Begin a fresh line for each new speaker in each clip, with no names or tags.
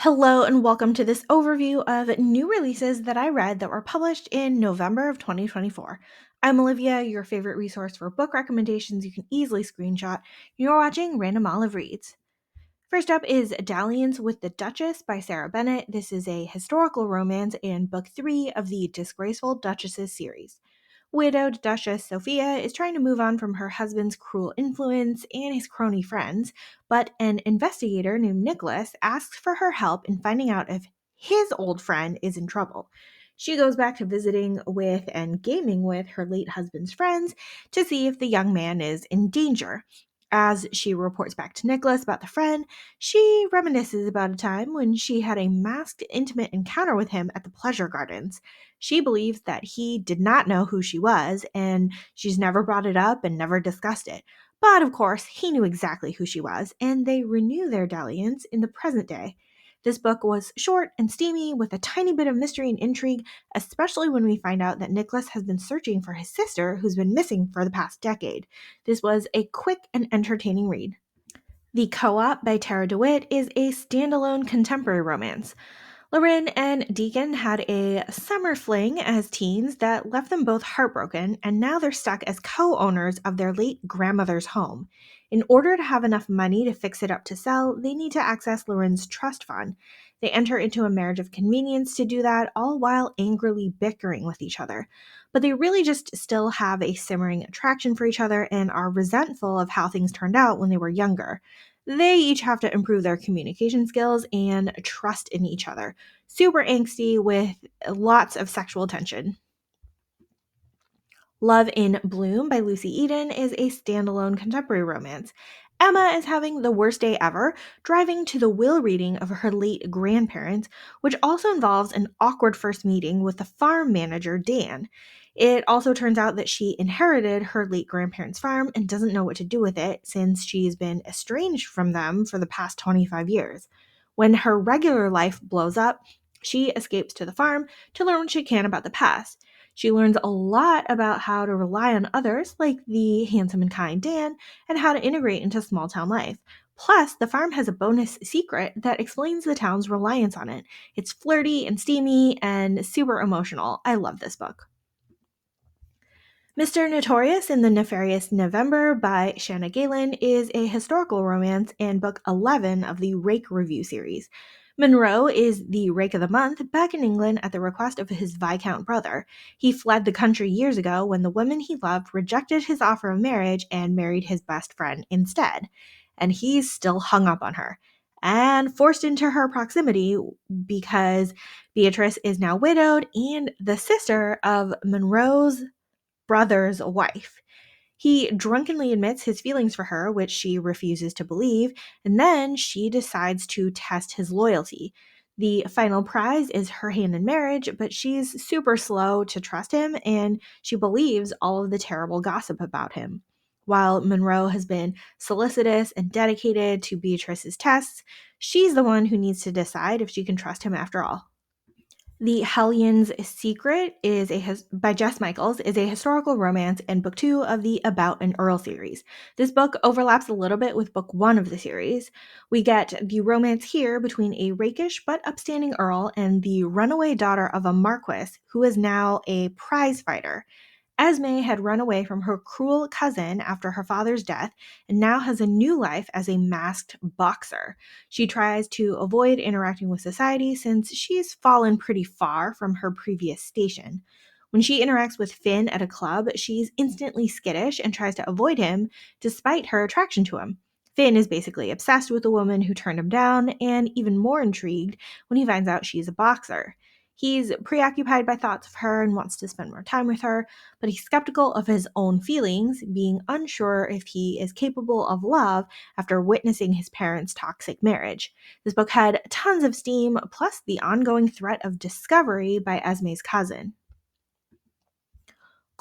Hello, and welcome to this overview of new releases that I read that were published in November of 2024. I'm Olivia, your favorite resource for book recommendations you can easily screenshot. You're watching Random Olive Reads. First up is Dalliance with the Duchess by Sarah Bennett. This is a historical romance and book 3 of the Disgraceful Duchesses series. Widowed Duchess Sophia is trying to move on from her husband's cruel influence and his crony friends, but an investigator named Nicholas asks for her help in finding out if his old friend is in trouble. She goes back to visiting with and gaming with her late husband's friends to see if the young man is in danger. As she reports back to Nicholas about the friend, she reminisces about a time when she had a masked, intimate encounter with him at the pleasure gardens. She believes that he did not know who she was, and she's never brought it up and never discussed it. But of course, he knew exactly who she was, and they renew their dalliance in the present day. This book was short and steamy with a tiny bit of mystery and intrigue, especially when we find out that Nicholas has been searching for his sister who's been missing for the past decade. This was a quick and entertaining read. The Co-op by Tara DeWitt is a standalone contemporary romance. Loren and Deacon had a summer fling as teens that left them both heartbroken, and now they're stuck as co owners of their late grandmother's home. In order to have enough money to fix it up to sell, they need to access Loren's trust fund. They enter into a marriage of convenience to do that, all while angrily bickering with each other. But they really just still have a simmering attraction for each other and are resentful of how things turned out when they were younger. They each have to improve their communication skills and trust in each other. Super angsty with lots of sexual tension. Love in Bloom by Lucy Eden is a standalone contemporary romance. Emma is having the worst day ever, driving to the will reading of her late grandparents, which also involves an awkward first meeting with the farm manager, Dan. It also turns out that she inherited her late grandparents' farm and doesn't know what to do with it since she's been estranged from them for the past 25 years. When her regular life blows up, she escapes to the farm to learn what she can about the past. She learns a lot about how to rely on others, like the handsome and kind Dan, and how to integrate into small town life. Plus, the farm has a bonus secret that explains the town's reliance on it. It's flirty and steamy and super emotional. I love this book. Mr. Notorious in the Nefarious November by Shanna Galen is a historical romance and book 11 of the Rake Review series. Monroe is the Rake of the Month back in England at the request of his Viscount brother. He fled the country years ago when the woman he loved rejected his offer of marriage and married his best friend instead. And he's still hung up on her and forced into her proximity because Beatrice is now widowed and the sister of Monroe's brother's wife. He drunkenly admits his feelings for her, which she refuses to believe, and then she decides to test his loyalty. The final prize is her hand in marriage, but she's super slow to trust him and she believes all of the terrible gossip about him. While Monroe has been solicitous and dedicated to Beatrice's tests, she's the one who needs to decide if she can trust him after all. The Hellions Secret by Jess Michaels is a historical romance and book 2 of the About an Earl series. This book overlaps a little bit with book 1 of the series. We get the romance here between a rakish but upstanding earl and the runaway daughter of a marquis who is now a prize fighter. Esme had run away from her cruel cousin after her father's death and now has a new life as a masked boxer. She tries to avoid interacting with society since she's fallen pretty far from her previous station. When she interacts with Finn at a club, she's instantly skittish and tries to avoid him despite her attraction to him. Finn is basically obsessed with the woman who turned him down and even more intrigued when he finds out she's a boxer. He's preoccupied by thoughts of her and wants to spend more time with her, but he's skeptical of his own feelings, being unsure if he is capable of love after witnessing his parents' toxic marriage. This book had tons of steam, plus the ongoing threat of discovery by Esme's cousin.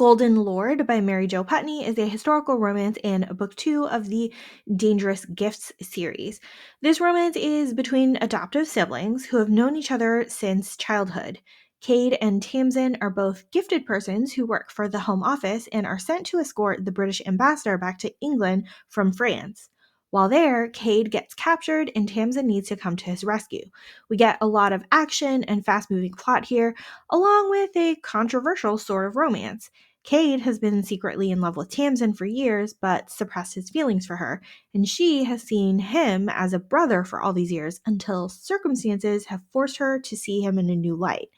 Golden Lord by Mary Jo Putney is a historical romance in book 2 of the Dangerous Gifts series. This romance is between adoptive siblings who have known each other since childhood. Cade and Tamsin are both gifted persons who work for the Home Office and are sent to escort the British ambassador back to England from France. While there, Cade gets captured and Tamsin needs to come to his rescue. We get a lot of action and fast moving plot here, along with a controversial sort of romance. Cade has been secretly in love with Tamsin for years, but suppressed his feelings for her, and she has seen him as a brother for all these years until circumstances have forced her to see him in a new light.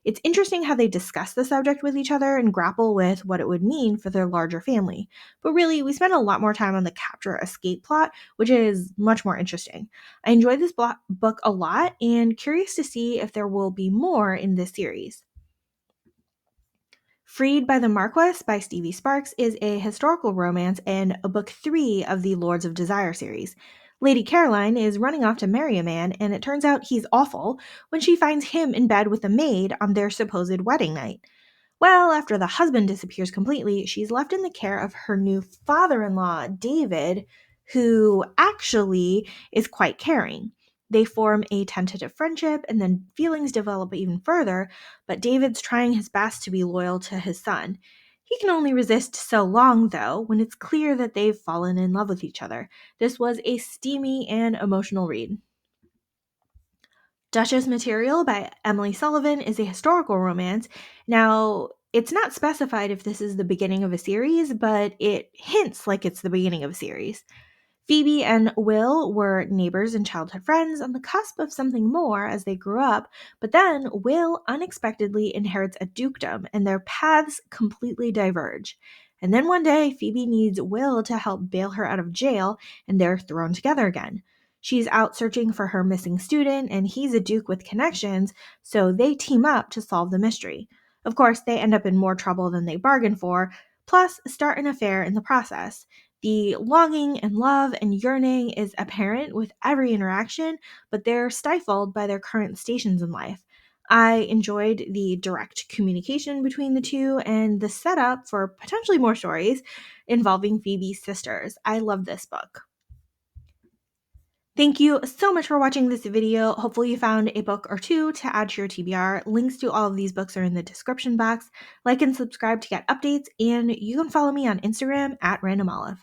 It's interesting how they discuss the subject with each other and grapple with what it would mean for their larger family. But really, we spend a lot more time on the capture escape plot, which is much more interesting. I enjoyed this book a lot and curious to see if there will be more in this series. Freed by the Marquess by Stevie Sparks is a historical romance and a book 3 of the Lords of Desire series. Lady Caroline is running off to marry a man, and it turns out he's awful when she finds him in bed with a maid on their supposed wedding night. Well, after the husband disappears completely, she's left in the care of her new father in law, David, who actually is quite caring. They form a tentative friendship, and then feelings develop even further, but David's trying his best to be loyal to his son. He can only resist so long, though, when it's clear that they've fallen in love with each other. This was a steamy and emotional read. Duchess Material by Emily Sullivan is a historical romance. Now, it's not specified if this is the beginning of a series, but it hints like it's the beginning of a series. Phoebe and Will were neighbors and childhood friends on the cusp of something more as they grew up, but then Will unexpectedly inherits a dukedom and their paths completely diverge. And then one day, Phoebe needs Will to help bail her out of jail, and they're thrown together again. She's out searching for her missing student, and he's a duke with connections, so they team up to solve the mystery. Of course, they end up in more trouble than they bargained for, plus start an affair in the process. The longing and love and yearning is apparent with every interaction, but they're stifled by their current stations in life. I enjoyed the direct communication between the two and the setup for potentially more stories involving Phoebe's sisters. I love this book. Thank you so much for watching this video. Hopefully you found a book or two to add to your TBR. Links to all of these books are in the description box. Like and subscribe to get updates, and you can follow me on Instagram at randomolive.